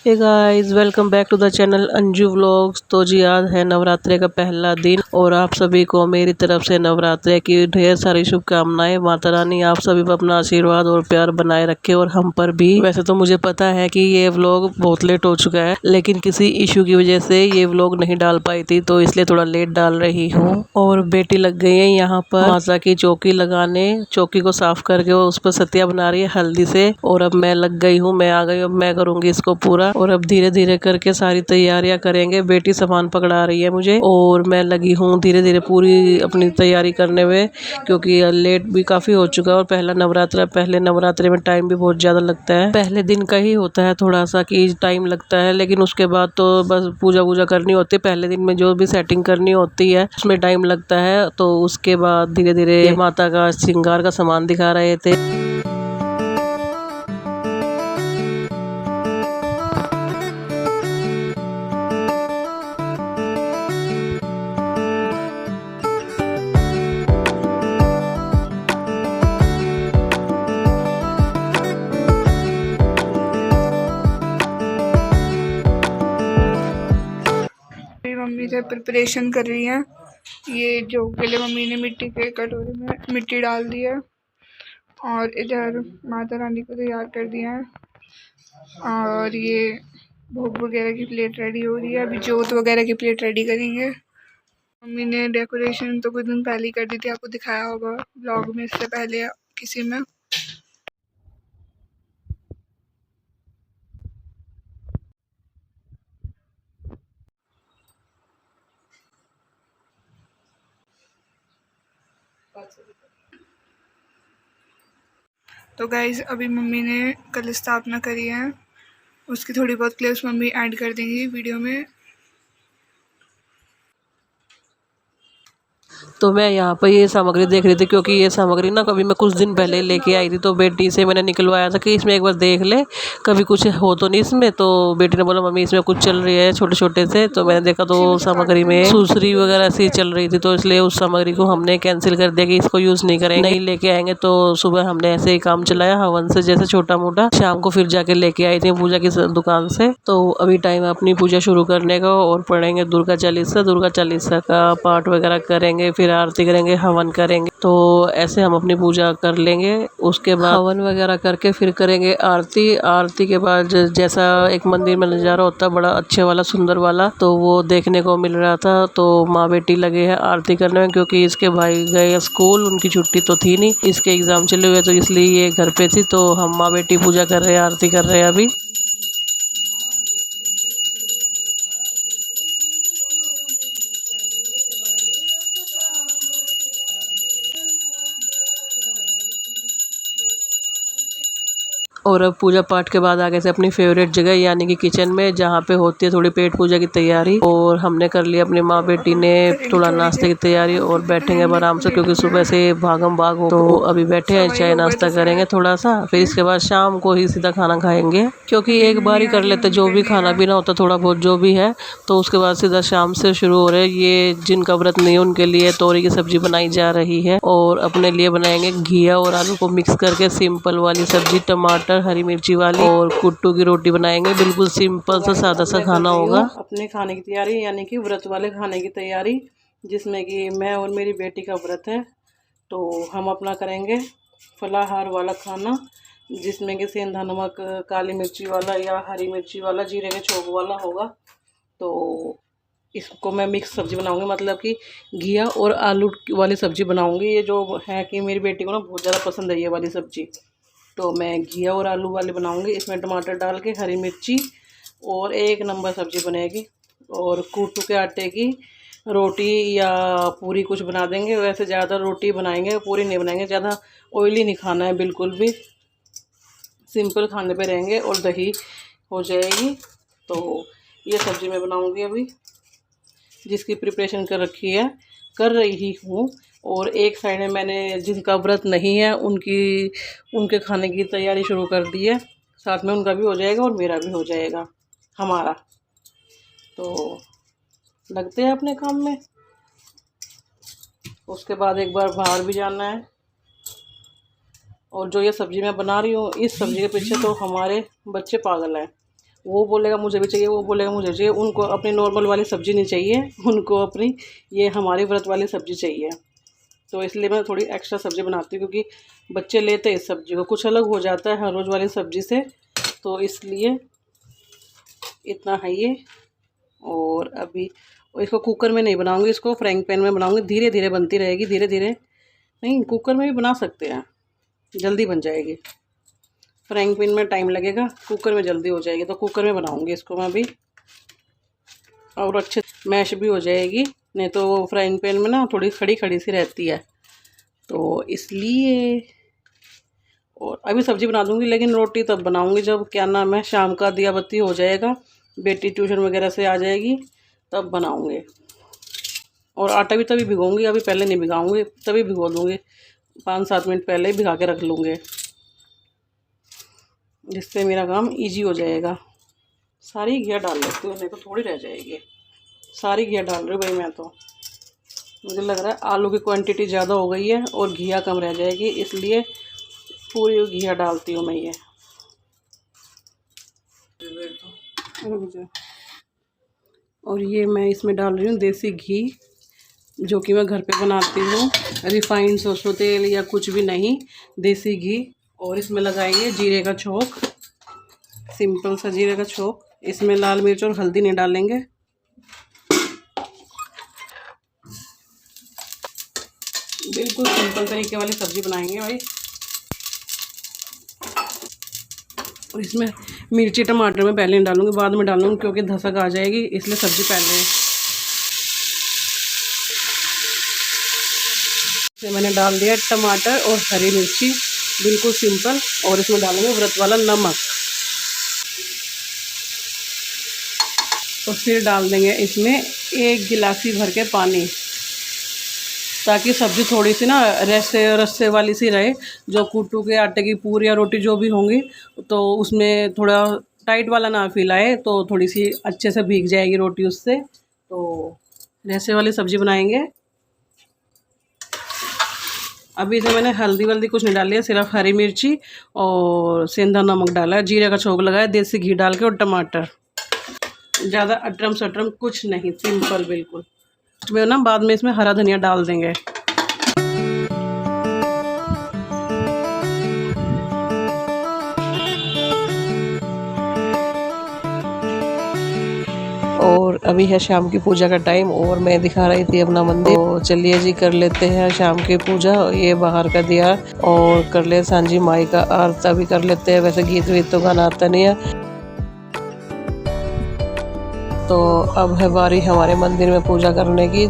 Hey guys, welcome back to the channel Anju vlogs. तो जी आज है नवरात्रे का पहला दिन और आप सभी को मेरी तरफ से नवरात्रे की ढेर सारी शुभकामनाएं। माता रानी आप सभी पर अपना आशीर्वाद और प्यार बनाए रखे और हम पर भी। वैसे तो मुझे पता है कि ये व्लॉग बहुत लेट हो चुका है, लेकिन किसी इशू की वजह से ये व्लॉग नहीं डाल पाई थी, तो इसलिए थोड़ा लेट डाल रही हूँ। और बेटी लग गई है यहाँ पर माता की चौकी लगाने, चौकी को साफ करके उस पर सतिया बना रही है हल्दी से। और अब मैं लग गई हूँ, मैं आ गई, अब मैं करूँगी इसको पूरा। और अब धीरे धीरे करके सारी तैयारियां करेंगे। बेटी सामान पकड़ा रही है मुझे और मैं लगी हूँ धीरे धीरे पूरी अपनी तैयारी करने में, क्योंकि लेट भी काफ़ी हो चुका है। और पहला नवरात्रा, पहले नवरात्रे में टाइम भी बहुत ज़्यादा लगता है। पहले दिन का ही होता है थोड़ा सा कि टाइम लगता है, लेकिन उसके बाद तो बस पूजा वूजा करनी होती है। पहले दिन में जो भी सेटिंग करनी होती है उसमें टाइम लगता है। तो उसके बाद धीरे धीरे माता का श्रृंगार का सामान दिखा रहे थे। मम्मी से प्रिपरेशन कर रही हैं। ये जो के लिए मम्मी ने मिट्टी के कटोरे में मिट्टी डाल दी है और इधर माता रानी को तैयार कर दिया है। और ये भोग वगैरह की प्लेट रेडी हो रही है। अभी जोत वगैरह की प्लेट रेडी करेंगे। मम्मी ने डेकोरेशन तो कुछ दिन पहले ही कर दी थी, आपको दिखाया होगा ब्लॉग में इससे पहले किसी में। तो गाइज अभी मम्मी ने कल स्थापना करी है, उसकी थोड़ी बहुत क्लिप्स मम्मी ऐड कर देंगी वीडियो में। तो मैं यहाँ पर ये सामग्री देख रही थी, क्योंकि ये सामग्री ना कभी मैं कुछ दिन पहले लेके आई थी, तो बेटी से मैंने निकलवाया था कि इसमें एक बार देख ले, कभी कुछ हो तो नहीं इसमें। तो बेटी ने बोला मम्मी इसमें कुछ चल रही है छोटे छोटे से। तो मैंने देखा तो सामग्री में सुसरी वगैरह सी चल रही थी, तो इसलिए उस सामग्री को हमने कैंसिल कर दिया कि इसको यूज़ नहीं करेंगे, नहीं लेके आएंगे। तो सुबह हमने ऐसे ही काम चलाया हवन से, जैसे छोटा मोटा। शाम को फिर जाके लेके आई थी पूजा की दुकान से। तो अभी टाइम अपनी पूजा शुरू करने का और पढ़ेंगे दुर्गा चालीसा। दुर्गा चालीसा का पाठ वगैरह करेंगे, फिर आरती करेंगे, हवन करेंगे। तो ऐसे हम अपनी पूजा कर लेंगे। उसके बाद हवन वगैरह करके फिर करेंगे आरती। आरती के बाद जैसा एक मंदिर में नज़ारा होता है बड़ा अच्छे वाला, सुंदर वाला, तो वो देखने को मिल रहा था। तो माँ बेटी लगे हैं आरती करने में, क्योंकि इसके भाई गए स्कूल, उनकी छुट्टी तो थी नहीं, इसके एग्ज़ाम चले हुए, तो इसलिए ये घर पे थी। तो हम माँ बेटी पूजा कर रहे हैं, आरती कर रहे हैं अभी। और अब पूजा पाठ के बाद आगे से अपनी फेवरेट जगह यानी कि किचन में, जहाँ पे होती है थोड़ी पेट पूजा की तैयारी। और हमने कर लिया अपनी माँ बेटी ने थोड़ा नाश्ते की तैयारी और बैठेंगे अब आराम से, क्योंकि सुबह से भागम भाग हो। तो अभी बैठे हैं, चाय नाश्ता करेंगे थोड़ा सा, फिर इसके बाद शाम को ही सीधा खाना खाएंगे, क्योंकि एक बार ही कर लेते जो भी खाना पीना होता थोड़ा बहुत जो भी है। तो उसके बाद सीधा शाम से शुरू हो रहे हैं। ये जिनका व्रत नहीं है उनके लिए तोरी की सब्जी बनाई जा रही है, और अपने लिए बनाएंगे घिया और आलू को मिक्स करके सिंपल वाली सब्जी, टमाटर हरी मिर्ची वाली, और कुट्टू की रोटी बनाएंगे। बिल्कुल सिंपल सा सादा सा खाना होगा। अपने खाने की तैयारी यानी कि व्रत वाले खाने की तैयारी, जिसमें कि मैं और मेरी बेटी का व्रत है। तो हम अपना करेंगे फलाहार वाला खाना, जिसमें कि सेंधा नमक, काली मिर्ची वाला या हरी मिर्ची वाला, जीरे के छोंक वाला होगा। तो इसको मैं मिक्स सब्ज़ी बनाऊंगी, मतलब कि घिया और आलू वाली सब्ज़ी बनाऊंगी। ये जो है कि मेरी बेटी को ना बहुत ज़्यादा पसंद है ये वाली सब्ज़ी। तो मैं घिया और आलू वाली बनाऊंगी, इसमें टमाटर डाल के, हरी मिर्ची, और एक नंबर सब्ज़ी बनेगी। और कुट्टू के आटे की रोटी या पूरी कुछ बना देंगे। वैसे ज़्यादा रोटी बनाएंगे, पूरी नहीं बनाएंगे, ज़्यादा ऑयली नहीं खाना है, बिल्कुल भी सिंपल खाने पे रहेंगे, और दही हो जाएगी। तो ये सब्ज़ी मैं बनाऊंगी अभी, जिसकी प्रिपरेशन कर रही हूँ। और एक साइड में मैंने जिनका व्रत नहीं है उनके खाने की तैयारी शुरू कर दी है। साथ में उनका भी हो जाएगा और मेरा भी हो जाएगा, हमारा। तो लगते हैं अपने काम में। उसके बाद एक बार बाहर भी जाना है। और जो ये सब्ज़ी मैं बना रही हूँ, इस सब्ज़ी के पीछे तो हमारे बच्चे पागल हैं। वो बोलेगा मुझे भी चाहिए, वो बोलेगा मुझे चाहिए। उनको अपनी नॉर्मल वाली सब्ज़ी नहीं चाहिए, उनको अपनी ये हमारी व्रत वाली सब्ज़ी चाहिए। तो इसलिए मैं थोड़ी एक्स्ट्रा सब्ज़ी बनाती हूँ, क्योंकि बच्चे लेते हैं इस सब्ज़ी को, कुछ अलग हो जाता है हर रोज़ वाली सब्ज़ी से, तो इसलिए इतना है ये। और अभी इसको कुकर में नहीं बनाऊँगी, इसको फ्राइंग पैन में बनाऊँगी। धीरे धीरे बनती रहेगी, धीरे धीरे। नहीं, कुकर में भी बना सकते हैं, जल्दी बन जाएगी। फ्राइंग पैन में टाइम लगेगा, कुकर में जल्दी हो जाएगी, तो कुकर में बनाऊँगी इसको मैं भी, और अच्छे मैश भी हो जाएगी। नहीं तो फ्राइंग पैन में ना थोड़ी खड़ी खड़ी सी रहती है, तो इसलिए। और अभी सब्ज़ी बना दूँगी, लेकिन रोटी तब बनाऊँगी जब क्या नाम है शाम का दिया बत्ती हो जाएगा, बेटी ट्यूशन वगैरह से आ जाएगी, तब बनाऊँगी। और आटा भी तभी भिगोऊँगी, अभी पहले नहीं भिगाऊँगी, तभी भिगो दूँगी, 5-7 मिनट पहले ही भिगा के रख लूँगी, जिससे मेरा काम इजी हो जाएगा। सारी घिया डाल लेती हूँ, नहीं तो थोड़ी रह जाएगी। सारी घिया डाल रही हूँ भाई मैं तो, मुझे लग रहा है आलू की क्वांटिटी ज़्यादा हो गई है और घिया कम रह जाएगी, इसलिए पूरी घिया डालती हूँ मैं ये। और ये मैं इसमें डाल रही हूँ देसी घी, जो कि मैं घर पे बनाती हूँ, रिफाइंड सरसों तेल या कुछ भी नहीं, देसी घी। और इसमें लगाएंगे जीरे का छोंक, सिंपल सा जीरे का छोंक। इसमें लाल मिर्च और हल्दी नहीं डालेंगे, बिल्कुल सिंपल तरीके वाली सब्ज़ी बनाएंगे भाई। और इसमें मिर्ची टमाटर में पहले नहीं डालूंगी, बाद में डालूंगी, क्योंकि धसक आ जाएगी, इसलिए सब्ज़ी पहले। इसमें मैंने डाल दिया टमाटर और हरी मिर्ची, बिल्कुल सिंपल। और इसमें डालेंगे व्रत वाला नमक, और फिर डाल देंगे इसमें 1 गिलासी भर के पानी, ताकि सब्ज़ी थोड़ी सी ना रस्से वाली सी रहे। जो कुट्टू के आटे की पूरी या रोटी जो भी होंगी, तो उसमें थोड़ा टाइट वाला ना फील आए, तो थोड़ी सी अच्छे से भीग जाएगी रोटी उससे। तो रस्से वाली सब्ज़ी बनाएंगे। अभी इसमें मैंने हल्दी वल्दी कुछ नहीं डाली है, सिर्फ हरी मिर्ची और सेंधा नमक डाला है, जीरे का छोंक लगाया, देसी घी डाल के, और टमाटर। ज़्यादा अटरम सटरम कुछ नहीं, सिंपल बिल्कुल। इसमें ना बाद में इसमें हरा धनिया डाल देंगे। और अभी है शाम की पूजा का टाइम, और मैं दिखा रही थी अपना मंदिर। तो चलिए जी कर लेते हैं शाम की पूजा। ये बाहर का दिया, और कर ले सांझी माई का आरता भी कर लेते हैं। वैसे गीत वीत तो गाना आता नहीं है। तो अब है बारी हमारे मंदिर में पूजा करने की,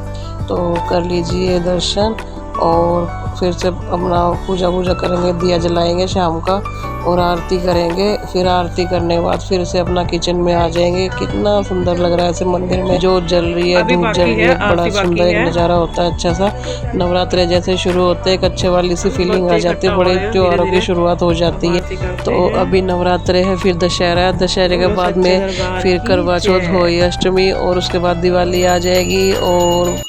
तो कर लीजिए दर्शन, और फिर से अपना पूजा करेंगे, दिया जलाएंगे शाम का, और आरती करेंगे। फिर आरती करने के बाद फिर से अपना किचन में आ जाएंगे। कितना सुंदर लग रहा है ऐसे मंदिर में जोत जल रही है, धूप जल रही है, बड़ा सुंदर एक नज़ारा होता है। अच्छा सा नवरात्रे जैसे शुरू होते हैं, एक अच्छे वाली सी फीलिंग आ जाती है, बड़े त्योहारों की शुरुआत हो जाती है। तो अभी नवरात्रे है, फिर दशहरा है, दशहरे के बाद में फिर करवा चौथ होगी, अष्टमी, और उसके बाद दिवाली आ जाएगी। और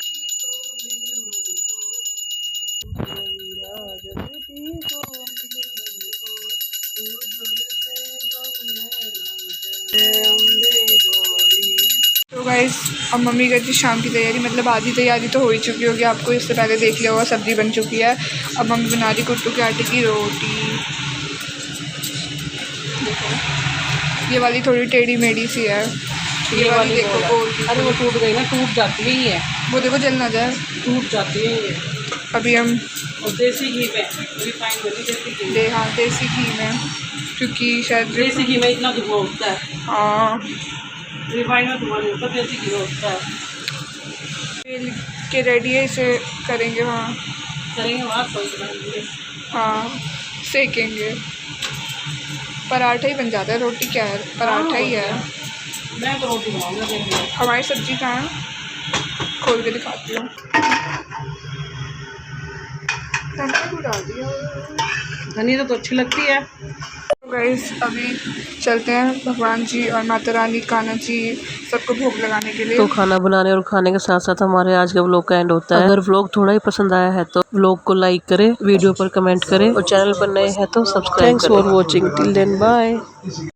तो गाइस अब मम्मी करती शाम की तैयारी, मतलब आधी तैयारी तो हो ही चुकी होगी, आपको इससे पहले देख लिया होगा, सब्ज़ी बन चुकी है। अब मम्मी बना रही कुट्टू के आटे की रोटी। देखो ये वाली थोड़ी टेढ़ी मेढ़ी सी है, ये वाली देखो गोल। अरे वो टूट गई ना, टूट जाती है ये, वो देखो जल ना जाए, टूट जाती है ये। अभी हम और देसी घी में हाँ देसी घी में, क्योंकि शायद देसी घी में इतना धुआं उठता है। हाँ रिफाइंड में धुआं नहीं होता, देसी घी में उठता है। तेल के रेडी है, इसे करेंगे वहाँ हाँ सेकेंगे। पराठा ही बन जाता है, रोटी क्या है, पराठा ही है। मैं तो रोटी बनाऊंगा। हमारी सब्जी कहाँ है, खोल के दिखाती हूँ। धनिया तो अच्छी लगती है। तो गाइस अभी चलते हैं भगवान जी और माता रानी, कान्हा जी सबको भोग लगाने के लिए। तो खाना बनाने और खाने के साथ साथ हमारे आज का व्लॉग का एंड होता है। अगर व्लॉग थोड़ा ही पसंद आया है तो व्लॉग को लाइक करें, वीडियो पर कमेंट करें, और चैनल पर नए हैं तो सब्सक्राइब करें। Thanks for watching, till then bye.